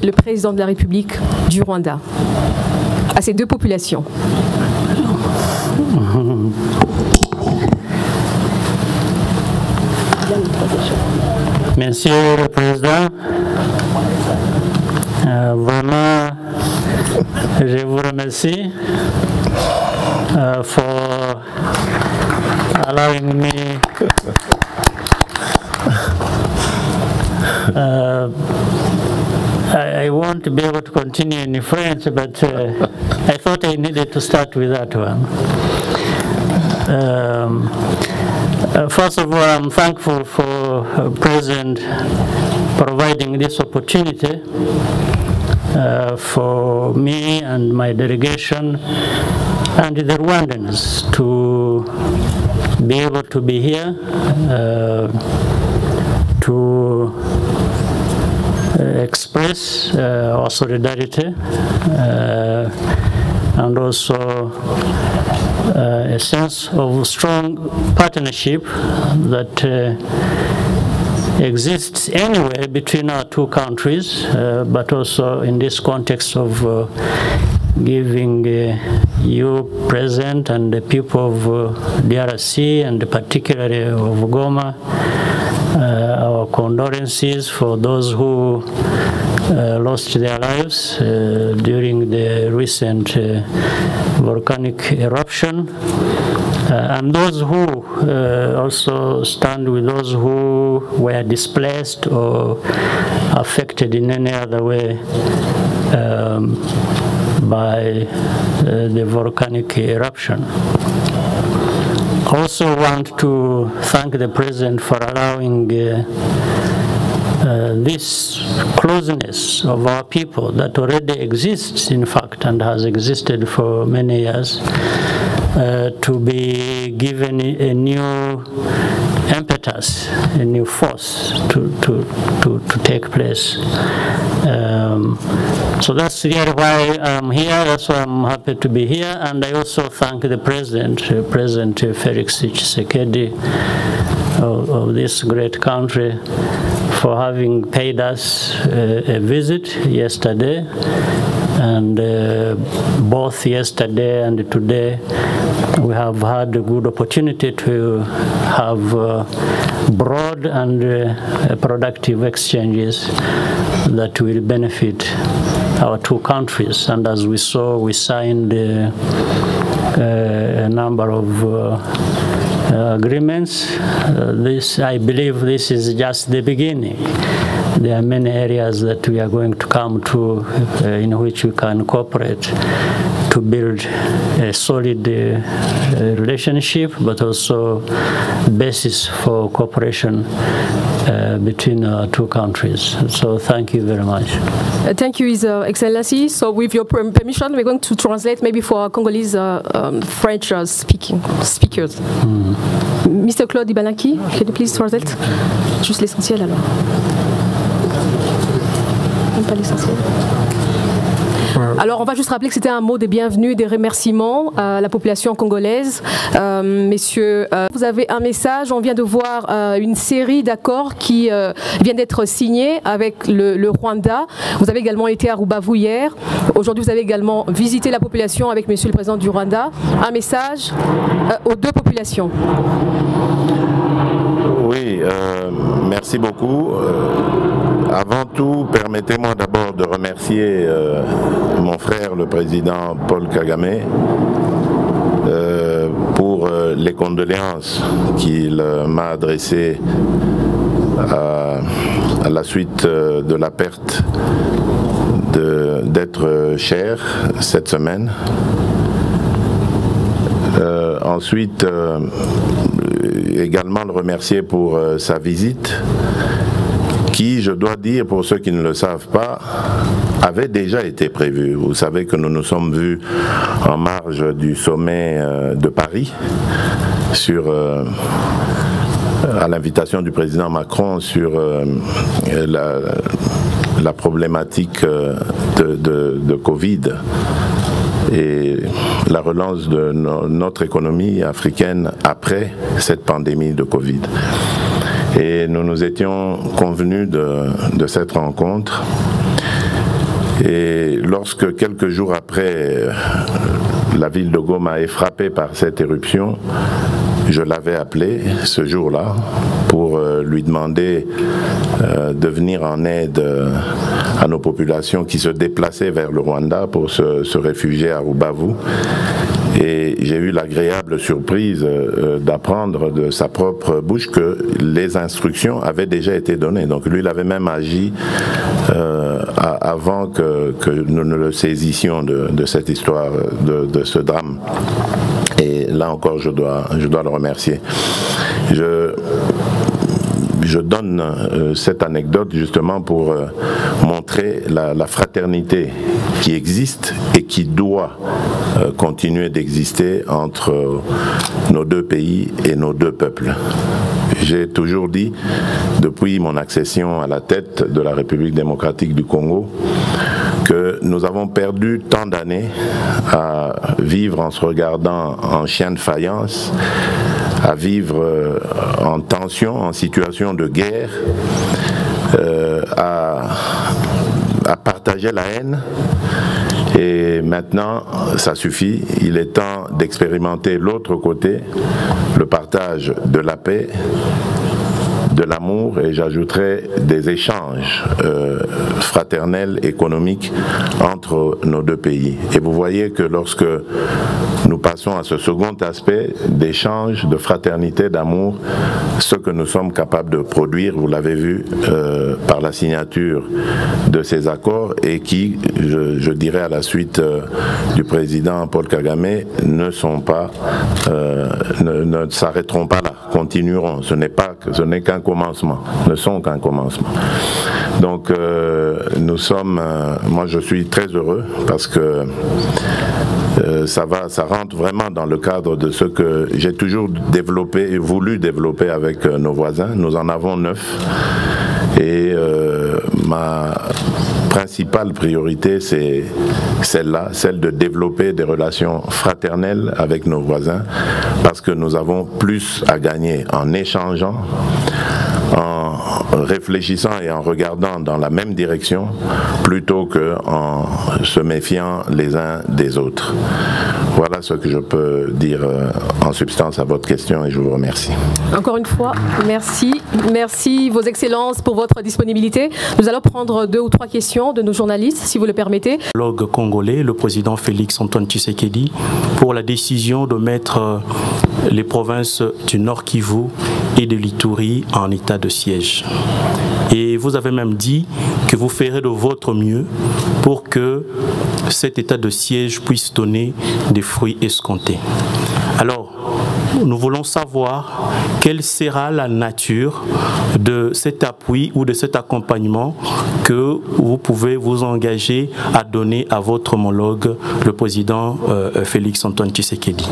le président de la République du Rwanda à ces deux populations. Monsieur le Président, vraiment, je vous remercie for allowing me I want to be able to continue in French, but I thought I needed to start with that one. First of all, I'm thankful for President providing this opportunity for me and my delegation and the Rwandans to be able to be here to express our solidarity and also a sense of strong partnership that exists anyway between our two countries, but also in this context of giving you present and the people of DRC and particularly of Goma our condolences for those who lost their lives during the recent volcanic eruption, and those who also stand with those who were displaced or affected in any other way by the volcanic eruption. Also want to thank the President for allowing this closeness of our people that already exists, in fact, and has existed for many years, to be given a new impetus, a new force to take place. So that's really why I'm here. That's why I'm happy to be here. And I also thank the President, President Felix Tshisekedi of this great country, for having paid us a visit yesterday. And both yesterday and today, we have had a good opportunity to have broad and productive exchanges that will benefit our two countries. And as we saw, we signed a number of agreements. I believe this is just the beginning. There are many areas that we are going to come to in which we can cooperate to build a solid relationship, but also basis for cooperation between our two countries. So thank you very much. Thank you, His Excellency. So with your permission, we're going to translate maybe for our Congolese French speakers. Mr. Claude Ibanaki, can you please translate? Juste l'essentiel alors. Même pas l'essentiel. Alors, on va juste rappeler que c'était un mot de bienvenue, des remerciements à la population congolaise. Messieurs, vous avez un message. On vient de voir une série d'accords qui vient d'être signés avec le Rwanda. Vous avez également été à Rubavu hier. Aujourd'hui, vous avez également visité la population avec Monsieur le Président du Rwanda. Un message aux deux populations. Oui, merci beaucoup. Avant tout, permettez-moi d'abord de remercier mon frère, le président Paul Kagame, pour les condoléances qu'il m'a adressées à la suite de la perte d'être cher cette semaine. Ensuite, également le remercier pour sa visite, qui, je dois dire, pour ceux qui ne le savent pas, avait déjà été prévue. Vous savez que nous nous sommes vus en marge du sommet de Paris, à l'invitation du président Macron, sur la problématique de Covid et la relance de notre économie africaine après cette pandémie de Covid. Et nous nous étions convenus de cette rencontre. Et lorsque quelques jours après, la ville de Goma est frappée par cette éruption, je l'avais appelé ce jour-là pour lui demander de venir en aide à nos populations qui se déplaçaient vers le Rwanda pour se réfugier à Rubavu. Et j'ai eu l'agréable surprise d'apprendre de sa propre bouche que les instructions avaient déjà été données. Donc lui, il avait même agi avant que nous ne le saisissions de cette histoire, de ce drame. Et là encore, je dois le remercier. Je donne cette anecdote justement pour montrer la fraternité qui existe et qui doit continuer d'exister entre nos deux pays et nos deux peuples. J'ai toujours dit, depuis mon accession à la tête de la République démocratique du Congo, que nous avons perdu tant d'années à vivre en se regardant en chien de faïence, à vivre en tension, en situation de guerre, à partager la haine. Et maintenant, ça suffit. Il est temps d'expérimenter l'autre côté, le partage de la paix, de l'amour, et j'ajouterai des échanges fraternels, économiques entre nos deux pays. Et vous voyez que lorsque nous passons à ce second aspect d'échange, de fraternité, d'amour, ce que nous sommes capables de produire, vous l'avez vu par la signature de ces accords, et qui, je dirais à la suite du président Paul Kagame, ne s'arrêteront pas là, continueront. Ce n'est qu'un commencement, ne sont qu'un commencement. Donc moi je suis très heureux parce que ça rentre vraiment dans le cadre de ce que j'ai toujours développé et voulu développer avec nos voisins. Nous en avons 9 et ma principale priorité, c'est celle-là, celle de développer des relations fraternelles avec nos voisins, parce que nous avons plus à gagner en échangeant, en réfléchissant et en regardant dans la même direction, plutôt qu'en se méfiant les uns des autres. Voilà ce que je peux dire en substance à votre question, et je vous remercie. Encore une fois, merci. Merci, Vos Excellences, pour votre disponibilité. Nous allons prendre 2 ou 3 questions de nos journalistes, si vous le permettez. Le congolais, le président Félix Antoine Tshisekedi, pour la décision de mettre les provinces du Nord Kivu et de l'Ituri en état de siège. Et vous avez même dit que vous ferez de votre mieux pour que cet état de siège puisse donner des fruits escomptés. Alors, nous voulons savoir quelle sera la nature de cet appui ou de cet accompagnement que vous pouvez vous engager à donner à votre homologue, le président Félix Antoine Tshisekedi.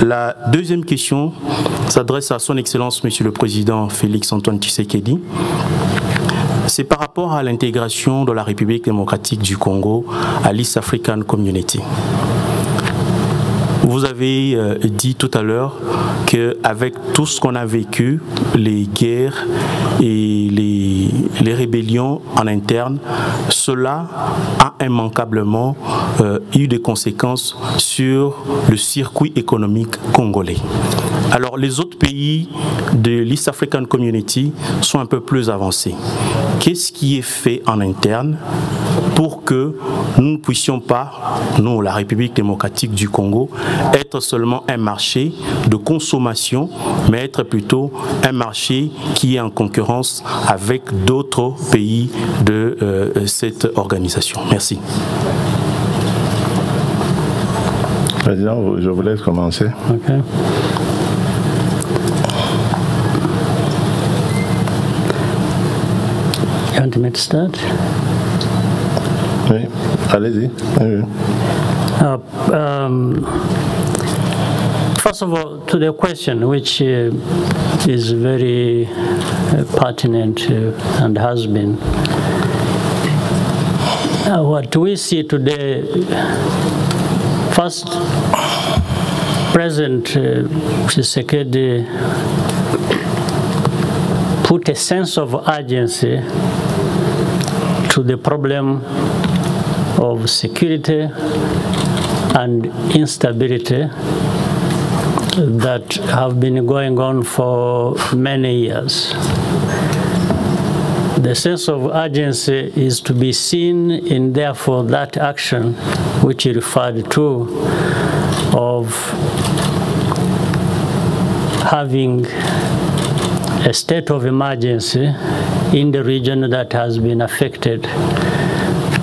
La deuxième question s'adresse à son Excellence, Monsieur le Président Félix Antoine Tshisekedi. C'est par rapport à l'intégration de la République démocratique du Congo à l'East African Community. Vous avez dit tout à l'heure qu'avec tout ce qu'on a vécu, les guerres et les rébellions en interne, cela a immanquablement eu des conséquences sur le circuit économique congolais. Alors les autres pays de l'East African Community sont un peu plus avancés. Qu'est-ce qui est fait en interne pour que nous ne puissions pas, nous, la République démocratique du Congo, être seulement un marché de consommation, mais être plutôt un marché qui est en concurrence avec d'autres pays de cette organisation. Merci. Président, je vous laisse commencer. Okay. You want me to start? Oui, allez-y. First of all, to the question, which is very pertinent and has been, what we see today, first, President Tshisekedi put a sense of urgency to the problem of security and instability that have been going on for many years. The sense of urgency is to be seen in, therefore, that action which you referred to of having a state of emergency in the region that has been affected,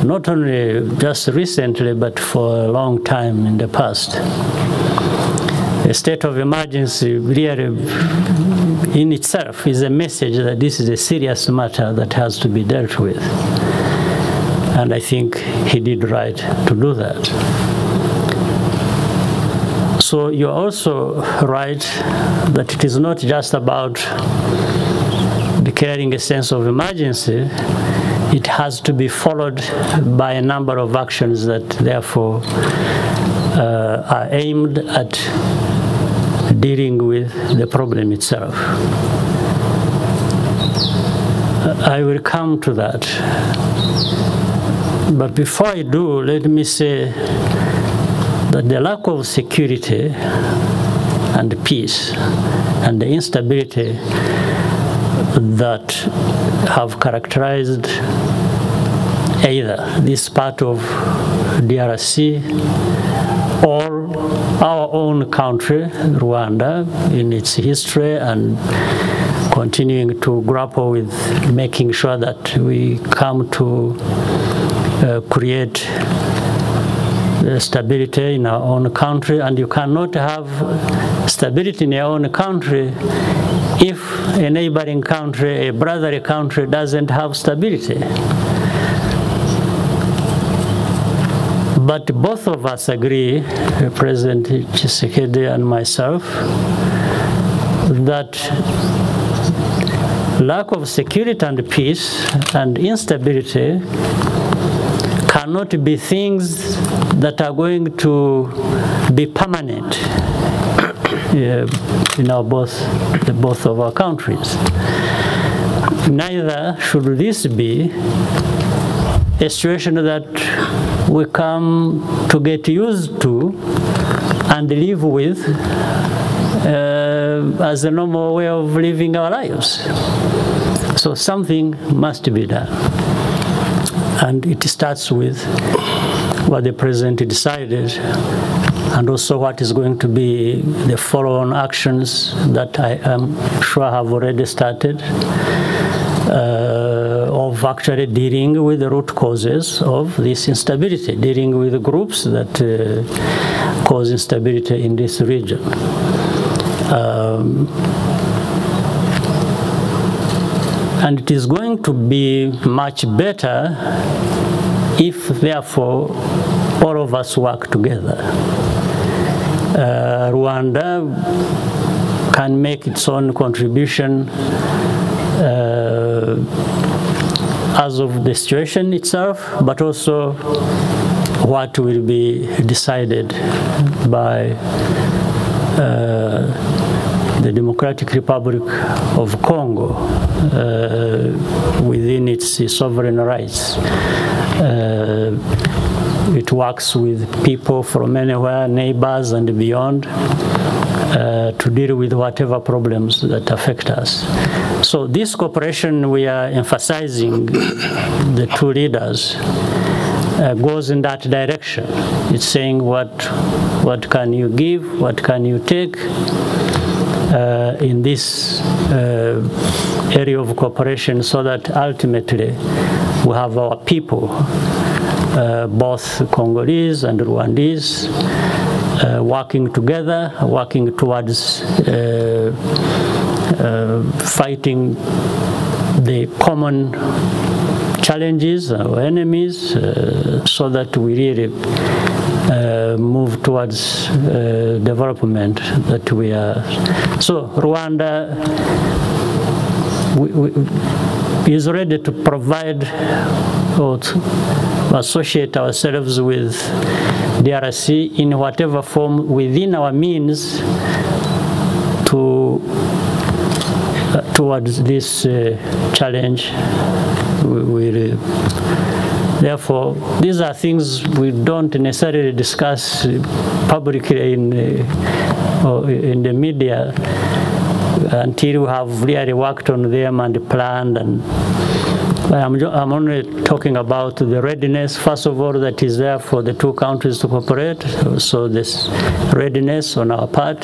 not only just recently, but for a long time in the past. A state of emergency really in itself is a message that this is a serious matter that has to be dealt with. And I think he did right to do that. So you're also right that it is not just about declaring a sense of emergency. It has to be followed by a number of actions that therefore are aimed at dealing with the problem itself. I will come to that. But before I do, let me say that the lack of security and peace and the instability that have characterized either this part of DRC or our own country, Rwanda, in its history, and continuing to grapple with making sure that we come to create stability in our own country. And you cannot have stability in your own country if a neighboring country, a brotherly country, doesn't have stability. But both of us agree, President Tshisekedi and myself, that lack of security and peace and instability cannot be things that are going to be permanent in both of our countries. Neither should this be a situation that we come to get used to and live with as a normal way of living our lives. So something must be done. And it starts with what the President decided, and also what is going to be the follow-on actions that I am sure have already started, of actually dealing with the root causes of this instability, dealing with the groups that cause instability in this region. And it is going to be much better if, therefore, all of us work together. Rwanda can make its own contribution as of the situation itself, but also what will be decided by the Democratic Republic of Congo within its sovereign rights. It works with people from anywhere, neighbors and beyond, to deal with whatever problems that affect us. So this cooperation we are emphasizing, the two leaders, goes in that direction. It's saying what can you give, what can you take in this area of cooperation, so that ultimately we have our people, both Congolese and Rwandese, working together, working towards fighting the common challenges or enemies, so that we really move towards development that we are. So Rwanda is ready to provide or to associate ourselves with DRC in whatever form within our means towards this challenge we Therefore, these are things we don't necessarily discuss publicly in the media until we have really worked on them and planned. And I'm only talking about the readiness, first of all, that is there for the two countries to cooperate. So this readiness on our part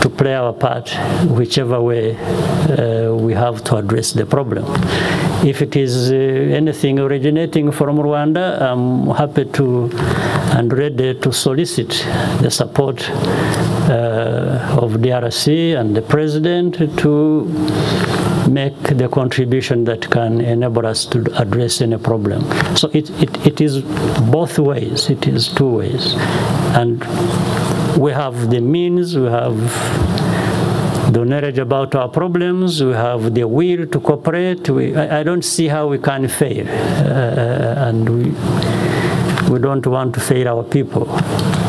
to play our part, whichever way we have to address the problem. If it is anything originating from Rwanda, I'm happy to and ready to solicit the support of DRC and the President to make the contribution that can enable us to address any problem. So it is both ways, it is two ways. And we have the means, we have the knowledge about our problems, we have the will to cooperate. I don't see how we can fail. And we don't want to fail our people.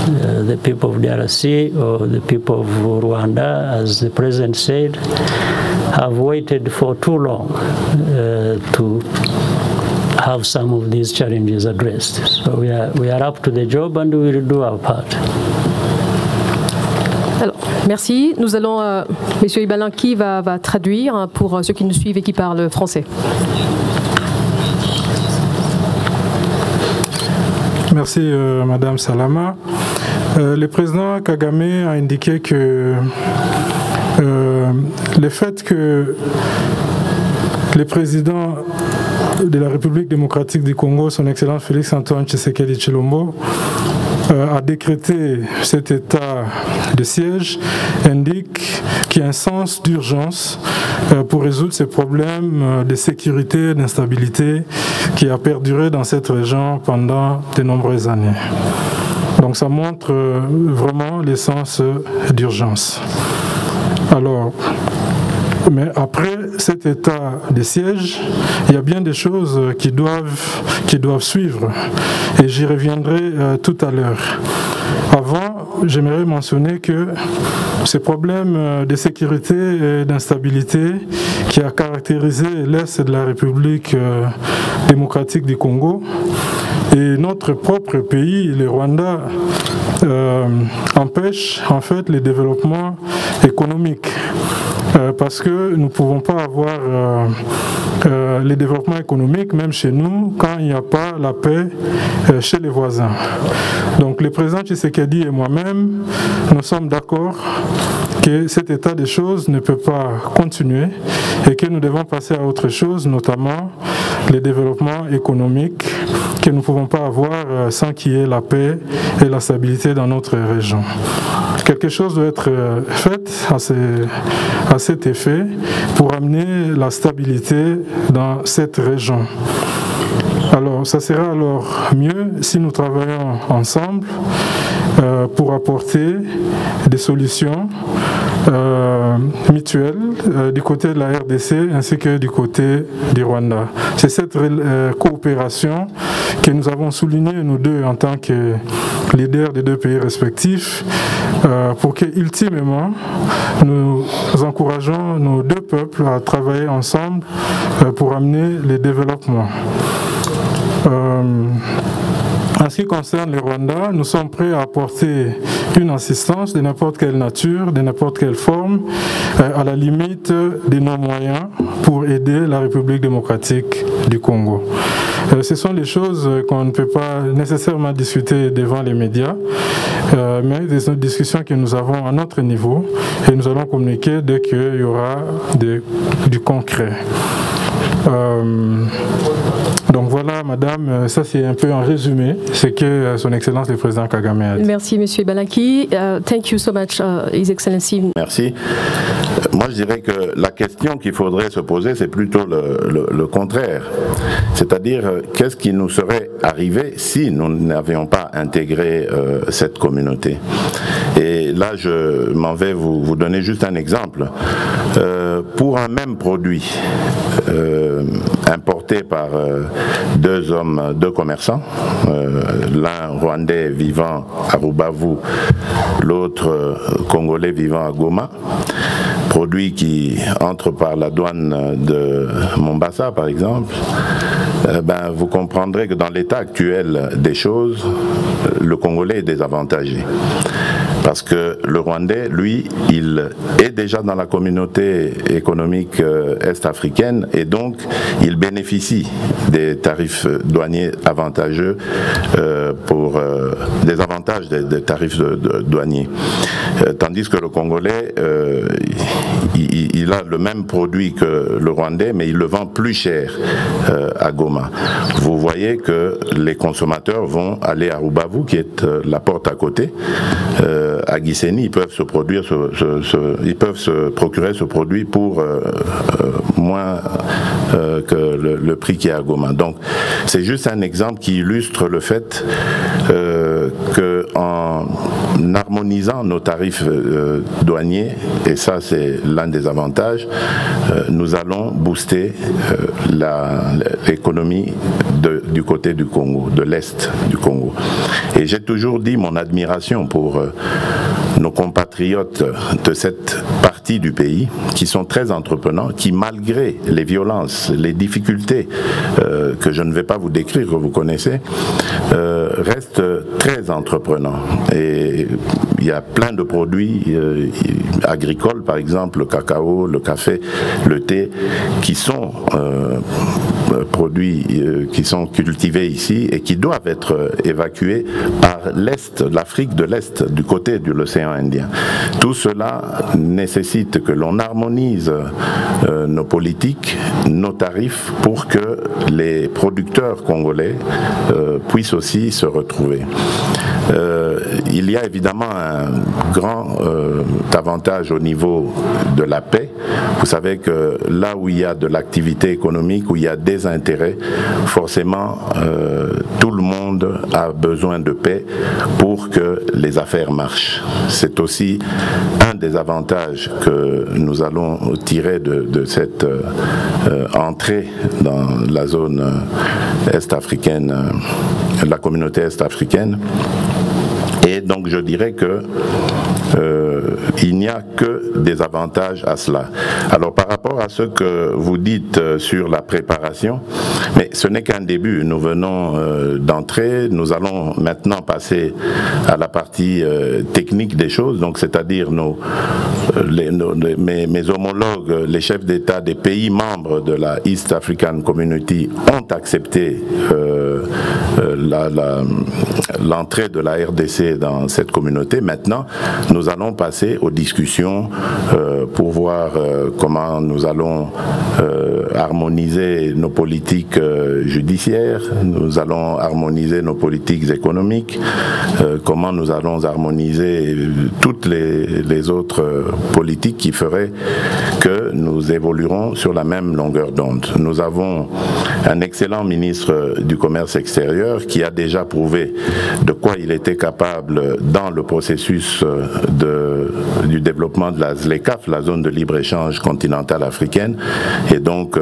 The people of DRC or the people of Rwanda, as the President said, have waited for too long to have some of these challenges addressed. So we are up to the job and we will do our part. Alors, merci. Nous allons, Monsieur Ibalanki va traduire pour ceux qui nous suivent et qui parlent français. Merci Madame Salama. Le président Kagame a indiqué que le fait que le président de la République démocratique du Congo, son Excellence Félix-Antoine Tshisekedi Tshilombo, a décrété cet état de siège, indique qu'il y a un sens d'urgence pour résoudre ces problèmes de sécurité et d'instabilité qui a perduré dans cette région pendant de nombreuses années. Donc ça montre vraiment l'essence d'urgence. Alors, mais après cet état de siège, il y a bien des choses qui doivent suivre. Et j'y reviendrai tout à l'heure. Avant, j'aimerais mentionner que ces problèmes de sécurité et d'instabilité qui a caractérisé l'Est de la République démocratique du Congo et notre propre pays, le Rwanda, empêchent en fait le développement économique. Parce que nous ne pouvons pas avoir le développement économique, même chez nous, quand il n'y a pas la paix chez les voisins. Donc le président Tshisekedi et moi-même, nous sommes d'accord que cet état des choses ne peut pas continuer et que nous devons passer à autre chose, notamment le développement économique que nous ne pouvons pas avoir sans qu'il y ait la paix et la stabilité dans notre région. Quelque chose doit être fait à cet effet pour amener la stabilité dans cette région. Alors, ça sera alors mieux si nous travaillons ensemble pour apporter des solutions mutuelles du côté de la RDC ainsi que du côté du Rwanda. C'est cette coopération que nous avons soulignée nous deux en tant que leaders des deux pays respectifs pour que ultimement nous encourageons nos deux peuples à travailler ensemble pour amener le développement. En ce qui concerne le Rwanda, nous sommes prêts à apporter une assistance de n'importe quelle nature, de n'importe quelle forme, à la limite de nos moyens pour aider la République démocratique du Congo. Ce sont des choses qu'on ne peut pas nécessairement discuter devant les médias, mais des discussions que nous avons à notre niveau et nous allons communiquer dès qu'il y aura du concret. Donc voilà, madame, ça c'est un peu en résumé ce que son Excellence le Président Kagame a dit. Merci, Monsieur Ibalanki. Thank you so much, His Excellency. Merci. Moi, je dirais que la question qu'il faudrait se poser, c'est plutôt le contraire. C'est-à-dire, qu'est-ce qui nous serait arrivé si nous n'avions pas intégré cette communauté? Et là, je m'en vais vous donner juste un exemple. Pour un même produit importé par deux commerçants, l'un rwandais vivant à Rubavu, l'autre congolais vivant à Goma, produit qui entre par la douane de Mombasa par exemple, vous comprendrez que dans l'état actuel des choses, le Congolais est désavantagé. Parce que le Rwandais, lui, il est déjà dans la communauté économique est-africaine et donc il bénéficie des tarifs douaniers avantageux pour des avantages des tarifs douaniers. Tandis que le Congolais, il a le même produit que le Rwandais, mais il le vend plus cher à Goma. Vous voyez que les consommateurs vont aller à Rubavu, qui est la porte à côté, à Gisenyi, ils peuvent se procurer ce produit pour moins que le prix qui est à Goma. Donc c'est juste un exemple qui illustre le fait qu'en harmonisant nos tarifs douaniers, et ça c'est l'un des avantages, nous allons booster l'économie du côté du Congo, de l'Est du Congo. Et j'ai toujours dit mon admiration pour nos compatriotes de cette partie du pays qui sont très entreprenants, qui malgré les violences, les difficultés que je ne vais pas vous décrire, que vous connaissez, restent très entreprenants. Et il y a plein de produits agricoles, par exemple le cacao, le café, le thé, qui sont produits qui sont cultivés ici et qui doivent être évacués par l'Est, l'Afrique de l'Est, du côté de l'océan Indien. Tout cela nécessite que l'on harmonise nos politiques, nos tarifs, pour que les producteurs congolais puissent aussi se retrouver. Il y a évidemment un grand avantage au niveau de la paix. Vous savez que là où il y a de l'activité économique, où il y a des intérêts, forcément tout le monde a besoin de paix pour que les affaires marchent. C'est aussi un des avantages que nous allons tirer de cette entrée dans la zone est-africaine, la communauté est-africaine. Et donc je dirais que il n'y a que des avantages à cela. Alors par rapport à ce que vous dites sur la préparation, mais ce n'est qu'un début, nous venons d'entrer, nous allons maintenant passer à la partie technique des choses, donc c'est-à-dire mes homologues, les chefs d'État des pays membres de la East African Community ont accepté l'entrée de la RDC dans cette communauté. Maintenant, nous allons passer aux discussions pour voir comment nous allons harmoniser nos politiques judiciaires, nous allons harmoniser nos politiques économiques, comment nous allons harmoniser toutes les autres politiques qui feraient que nous évoluerons sur la même longueur d'onde. Nous avons un excellent ministre du Commerce extérieur qui a déjà prouvé de quoi il était capable dans le processus du développement de la ZLECAf, la zone de libre-échange continentale africaine. Et donc,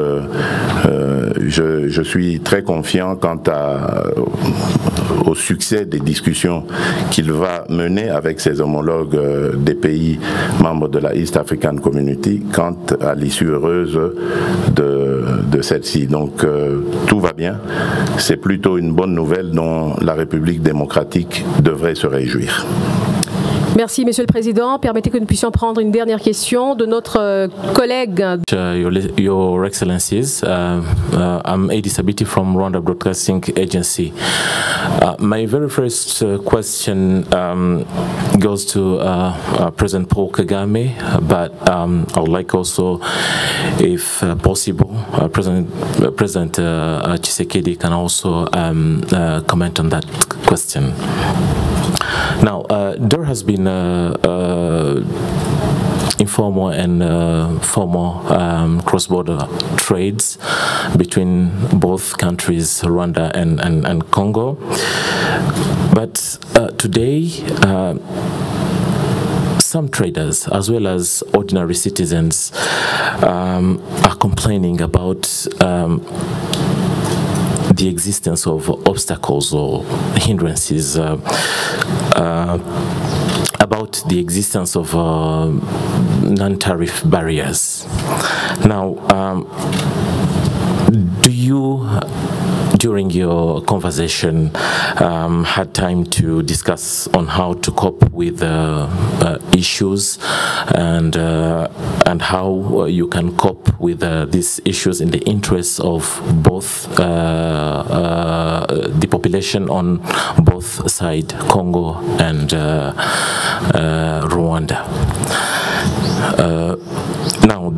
je suis très confiant quant au succès des discussions qu'il va mener avec ses homologues des pays membres de la East African Community quant à l'issue heureuse de celle-ci. Donc, tout va bien. C'est plutôt une bonne nouvelle dont la République démocratique devrait se réjouir. Merci, Monsieur le Président. Permettez que nous puissions prendre une dernière question de notre collègue. Your Excellencies, I'm Edi Sabiti from Rwanda Broadcasting Agency. My very first question goes to President Paul Kagame, but I would like also, if possible, President Tshisekedi can also comment on that question. Now, there has been informal and formal cross-border trades between both countries, Rwanda and Congo. But today, some traders, as well as ordinary citizens, are complaining about the existence of obstacles or hindrances, about the existence of non-tariff barriers. Now, do you during your conversation, had time to discuss on how to cope with issues and how you can cope with these issues in the interests of both the population on both sides, Congo and Rwanda. Now,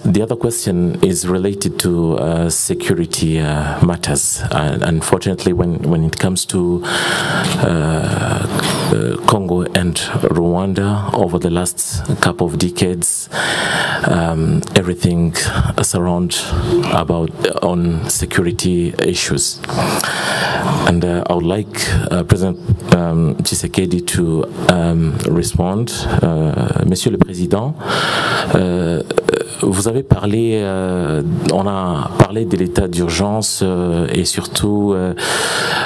the other question is related to security matters. Unfortunately, when it comes to Congo and Rwanda, over the last couple of decades, everything surrounds on security issues. And I would like President Tshisekedi to respond. Monsieur le Président, vous avez parlé, on a parlé de l'état d'urgence et surtout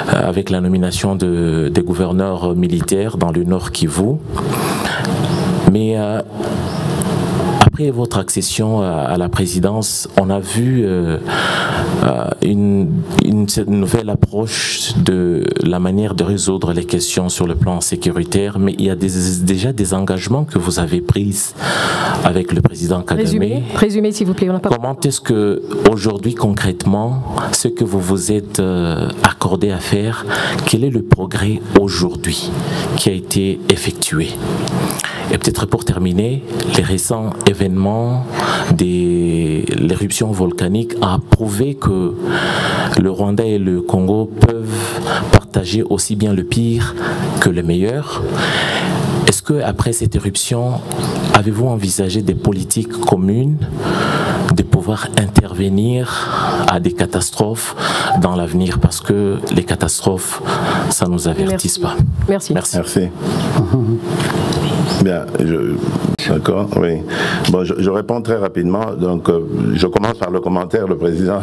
avec la nomination des gouverneurs militaires dans le Nord Kivu. Mais après votre accession à la présidence, on a vu une nouvelle approche de la manière de résoudre les questions sur le plan sécuritaire, mais il y a déjà des engagements que vous avez pris avec le président Kagame. Résumez s'il vous plaît. Comment est-ce que aujourd'hui concrètement, ce que vous vous êtes accordé à faire, quel est le progrès aujourd'hui qui a été effectué? Et peut-être pour terminer, les récents événements de l'éruption volcanique a prouvé que le Rwanda et le Congo peuvent partager aussi bien le pire que le meilleur. Est-ce qu'après cette éruption, avez-vous envisagé des politiques communes de pouvoir intervenir à des catastrophes dans l'avenir? Parce que les catastrophes, ça ne nous avertisse pas. Merci. Merci. Bien, d'accord, oui. Bon, je réponds très rapidement. Donc, je commence par le commentaire. Le président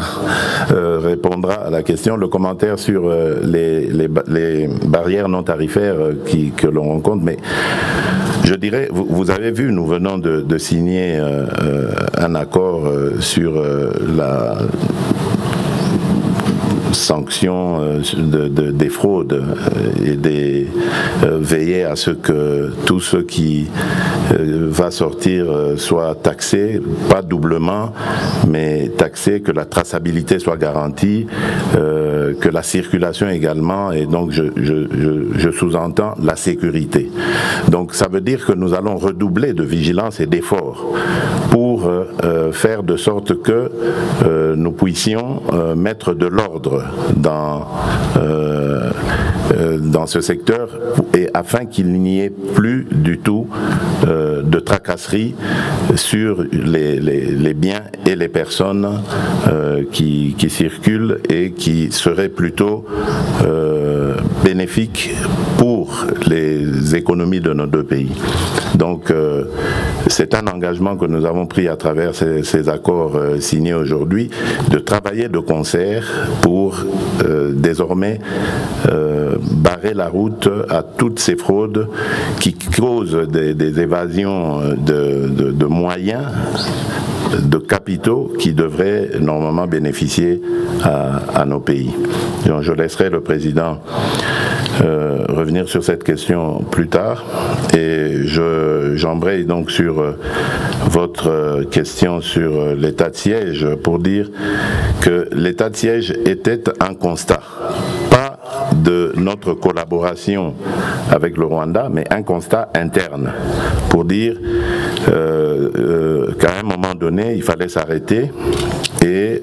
répondra à la question. Le commentaire sur les barrières non tarifaires que l'on rencontre. Mais je dirais, vous avez vu, nous venons de signer un accord sur la sanctions des fraudes et veiller à ce que tout ce qui va sortir soit taxé, pas doublement, mais taxé, que la traçabilité soit garantie, que la circulation également, et donc je sous-entends la sécurité. Donc ça veut dire que nous allons redoubler de vigilance et d'efforts pour faire de sorte que nous puissions mettre de l'ordre dans ce secteur, et afin qu'il n'y ait plus du tout de tracasserie sur les biens et les personnes qui circulent et qui seraient plutôt bénéfiques pour les économies de nos deux pays. Donc c'est un engagement que nous avons pris à travers ces accords signés aujourd'hui, de travailler de concert pour désormais barrer la route à toutes ces fraudes qui causent des évasions de moyens, de capitaux qui devraient normalement bénéficier à nos pays. Donc, je laisserai le président revenir sur cette question plus tard, et j'embraye donc sur votre question sur l'état de siège pour dire que l'état de siège était un constat, pas de notre collaboration avec le Rwanda, mais un constat interne pour dire qu'à un moment donné, il fallait s'arrêter et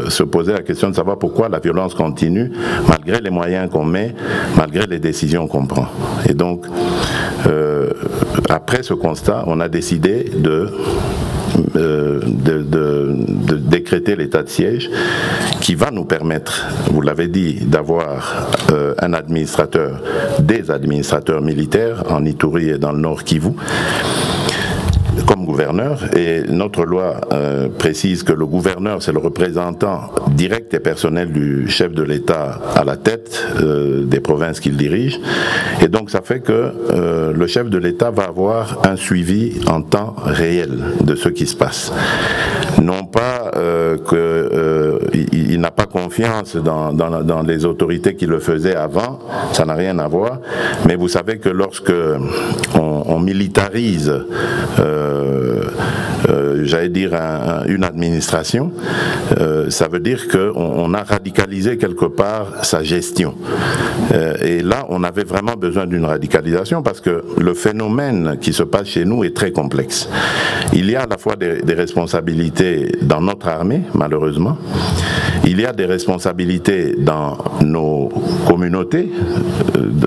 se poser la question de savoir pourquoi la violence continue, malgré les moyens qu'on met, malgré les décisions qu'on prend. Et donc, après ce constat, on a décidé de décréter l'état de siège qui va nous permettre, vous l'avez dit, d'avoir un administrateur, des administrateurs militaires en Ituri et dans le Nord Kivu comme gouverneur, et notre loi précise que le gouverneur, c'est le représentant direct et personnel du chef de l'État à la tête des provinces qu'il dirige, et donc ça fait que le chef de l'État va avoir un suivi en temps réel de ce qui se passe. non pas qu'il n'a pas confiance dans les autorités qui le faisaient avant, ça n'a rien à voir, mais vous savez que lorsque on militarise, j'allais dire une administration, ça veut dire qu'on a radicalisé quelque part sa gestion. Et là, on avait vraiment besoin d'une radicalisation parce que le phénomène qui se passe chez nous est très complexe. Il y a à la fois des responsabilités dans notre armée, malheureusement. Il y a des responsabilités dans nos communautés,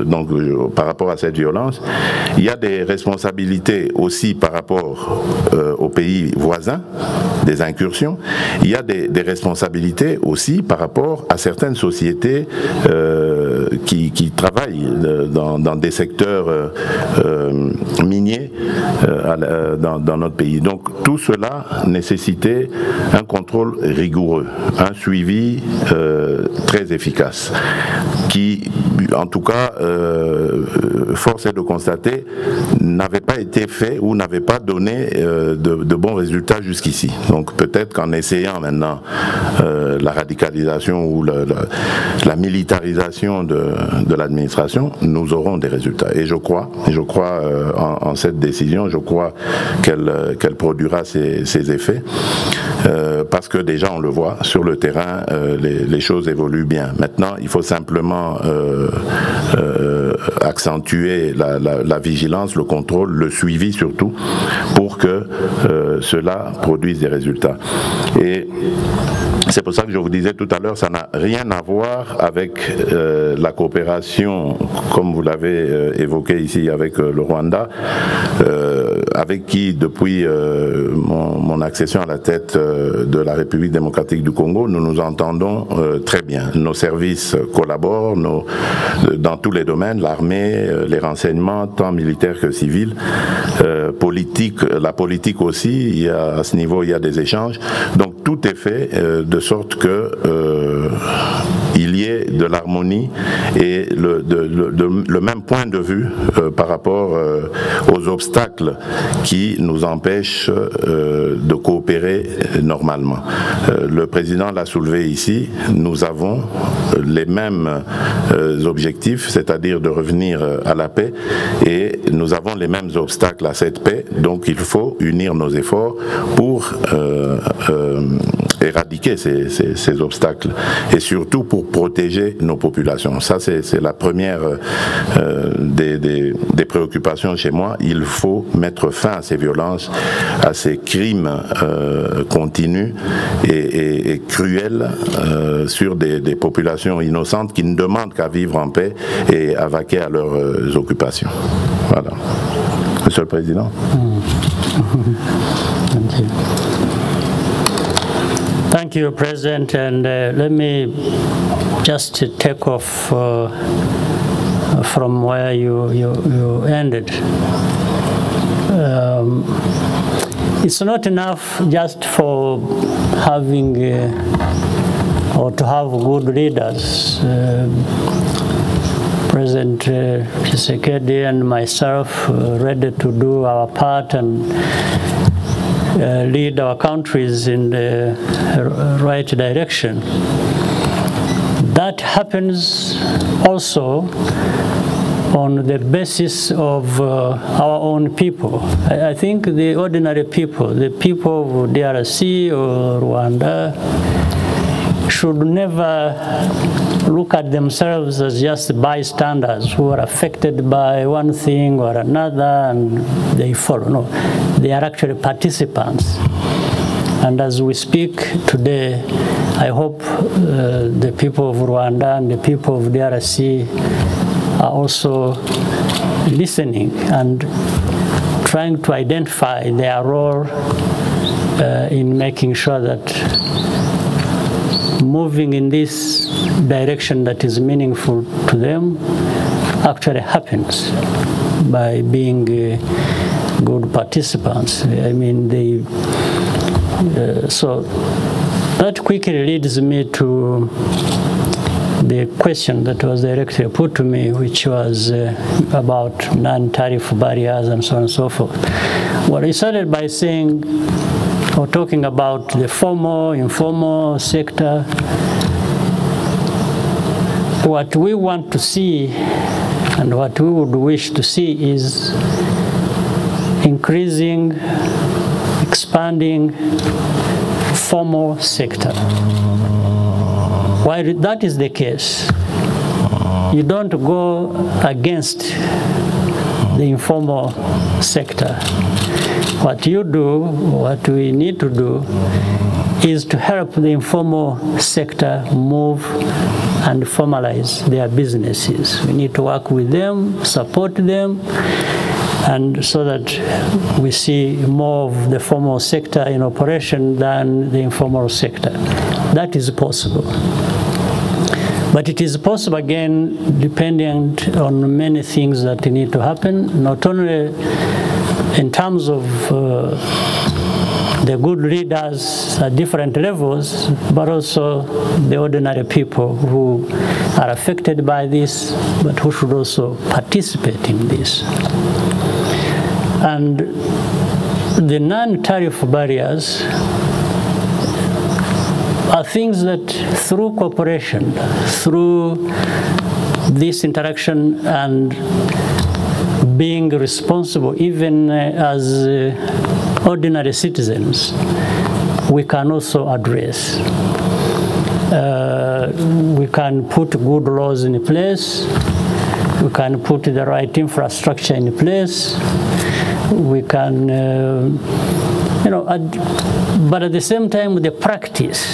donc par rapport à cette violence. Il y a des responsabilités aussi par rapport aux pays voisins, des incursions. Il y a des responsabilités aussi par rapport à certaines sociétés qui travaillent dans des secteurs miniers dans notre pays. Donc tout cela nécessitait un contrôle rigoureux, un suivi très efficace, qui, en tout cas, force est de constater, n'avait pas été fait ou n'avait pas donné de bons résultats jusqu'ici. Donc peut-être qu'en essayant maintenant la radicalisation ou la militarisation de l'administration, nous aurons des résultats. Et je crois en cette décision, je crois qu'elle produira ses effets, parce que déjà on le voit, sur le terrain, les choses évoluent bien. Maintenant, il faut simplement accentuer la vigilance, le contrôle, le suivi surtout, pour que cela produise des résultats. Et c'est pour ça que je vous disais tout à l'heure, ça n'a rien à voir avec la coopération, comme vous l'avez évoqué ici avec le Rwanda, avec qui, depuis mon accession à la tête de la République démocratique du Congo, nous nous entendons très bien. Nos services collaborent dans tous les domaines, l'armée, les renseignements, tant militaires que civils, la politique aussi, à ce niveau il y a des échanges. Donc tout est fait de sorte que il y ait de l'harmonie et le même point de vue par rapport aux obstacles qui nous empêchent de coopérer normalement. Le président l'a soulevé ici, nous avons les mêmes objectifs, c'est-à-dire de revenir à la paix, et nous avons les mêmes obstacles à cette paix, donc il faut unir nos efforts pour éradiquer ces obstacles et surtout pour protéger nos populations. Ça, c'est la première des préoccupations chez moi. Il faut mettre fin à ces violences, à ces crimes continus et cruels sur des populations innocentes qui ne demandent qu'à vivre en paix et à vaquer à leurs occupations. Voilà. Monsieur le Président. Thank you, President, and let me just take off from where you ended. It's not enough just for having or to have good leaders. President Tshisekedi and myself ready to do our part and lead our countries in the right direction. That happens also on the basis of our own people. I think the ordinary people, the people of DRC or Rwanda, should never look at themselves as just bystanders who are affected by one thing or another and they follow. No, they are actually participants. And as we speak today, I hope the people of Rwanda and the people of DRC are also listening and trying to identify their role in making sure that moving in this direction that is meaningful to them actually happens by being good participants. I mean, so that quickly leads me to the question that was directly put to me, which was about non-tariff barriers and so on and so forth. Well, I started by saying or talking about the formal, informal sector. What we want to see and what we would wish to see is increasing, expanding formal sector. While that is the case, you don't go against the informal sector. What you do, what we need to do, is to help the informal sector move and formalize their businesses. We need to work with them, support them, and so that we see more of the formal sector in operation than the informal sector. That is possible. But it is possible, again, dependent on many things that need to happen, not only in terms of the good leaders at different levels, but also the ordinary people who are affected by this, but who should also participate in this. And the non-tariff barriers are things that through cooperation, through this interaction and being responsible, even as ordinary citizens, we can also address. We can put good laws in place. We can put the right infrastructure in place. We can, but at the same time, the practice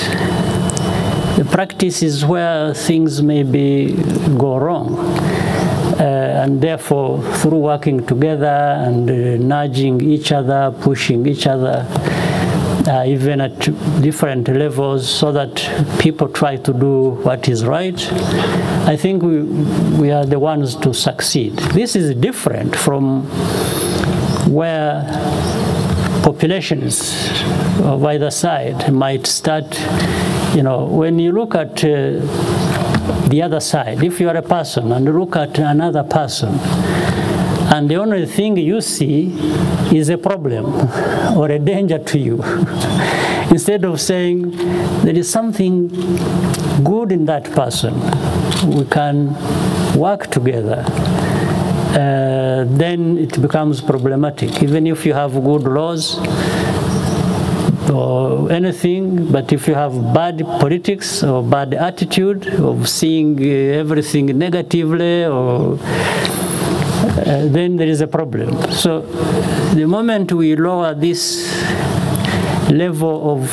is where things maybe go wrong. And therefore, through working together and nudging each other, pushing each other, even at different levels, so that people try to do what is right, I think we are the ones to succeed. This is different from where populations of either side might start. When you look at the other side, if you are a person and look at another person, and the only thing you see is a problem or a danger to you, instead of saying there is something good in that person, we can work together, then it becomes problematic. Even if you have good laws or anything, but if you have bad politics or bad attitude of seeing everything negatively, or then there is a problem. So the moment we lower this level of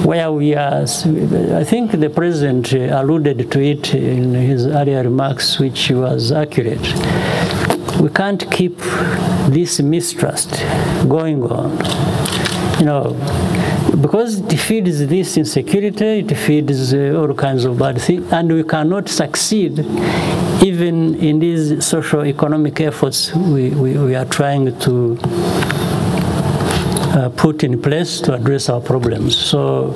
where we are, I think the President alluded to it in his earlier remarks, which was accurate. We can't keep this mistrust going on. Because it feeds this insecurity, it feeds all kinds of bad things, and we cannot succeed even in these socio-economic efforts we are trying to put in place to address our problems. So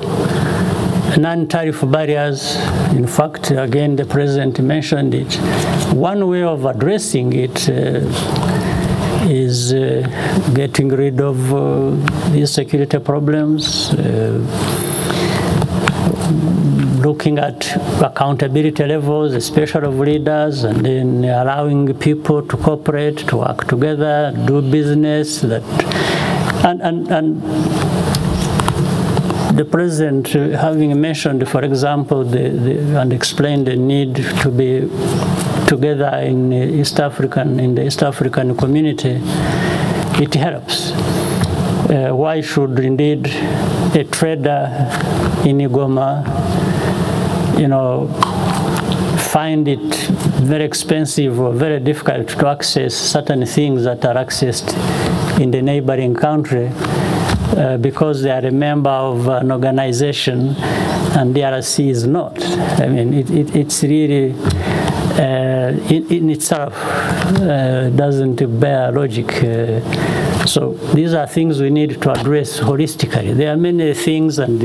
non-tariff barriers, in fact, again, the President mentioned it. One way of addressing it is getting rid of these security problems, looking at accountability levels, especially of leaders, and then allowing people to cooperate, to work together, do business. And the President, having mentioned, for example, and explained the need to be together in the East African community, it helps. Why should indeed a trader in Igoma, find it very expensive or very difficult to access certain things that are accessed in the neighboring country because they are a member of an organization and the DRC is not? I mean, it's really in itself doesn't bear logic. So these are things we need to address holistically. There are many things and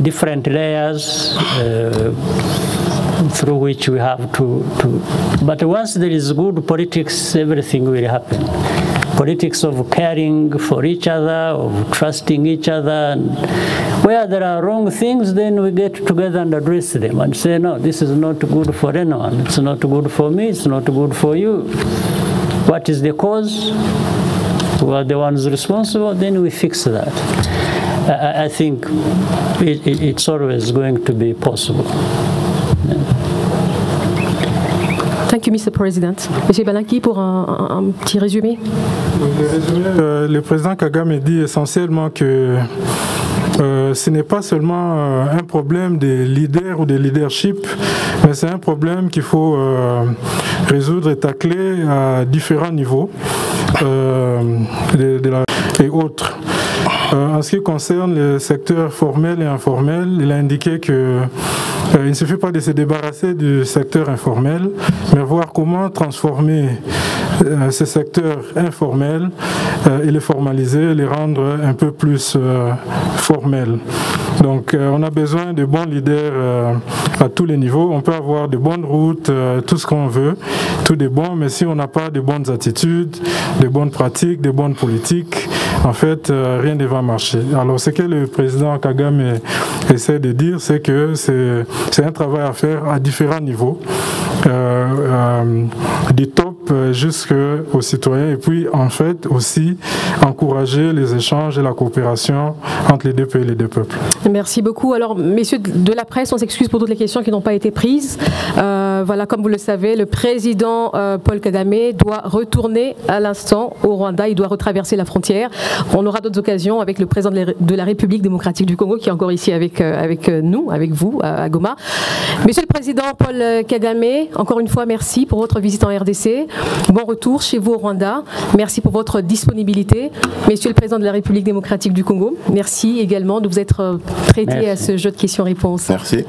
different layers through which we have to. But once there is good politics, everything will happen. politics of caring for each other, of trusting each other. And where there are wrong things, then we get together and address them and say, no, this is not good for anyone. It's not good for me. It's not good for you. What is the cause? Who are the ones responsible? Then we fix that. I think it's always going to be possible. Thank you, Mr. President. Monsieur Balanki, pour un petit résumé. Le président Kagame dit essentiellement que ce n'est pas seulement un problème des leaders ou des leadership, mais c'est un problème qu'il faut résoudre et tacler à différents niveaux et autres. En ce qui concerne le secteur formel et informel, il a indiqué que il ne suffit pas de se débarrasser du secteur informel, mais voir comment transformer ce secteur informel et le formaliser, les rendre un peu plus formels. Donc on a besoin de bons leaders à tous les niveaux. On peut avoir de bonnes routes, tout ce qu'on veut, tout est bon, mais si on n'a pas de bonnes attitudes, de bonnes pratiques, de bonnes politiques, en fait, rien ne va marcher. Alors ce que le président Kagame essaie de dire, c'est que c'est un travail à faire à différents niveaux, du top jusqu'aux citoyens, et puis en fait aussi encourager les échanges et la coopération entre les deux pays et les deux peuples. Merci beaucoup. Alors, messieurs de la presse, on s'excuse pour toutes les questions qui n'ont pas été prises. Voilà, comme vous le savez, le président Paul Kagame doit retourner à l'instant au Rwanda. Il doit retraverser la frontière. On aura d'autres occasions avec le président de la République démocratique du Congo qui est encore ici avec nous, avec vous, à Goma. Monsieur le président Paul Kagame, encore une fois, merci pour votre visite en RDC. Bon retour chez vous au Rwanda. Merci pour votre disponibilité. Monsieur le président de la République démocratique du Congo, merci également de vous être prêté à ce jeu de questions-réponses. Merci.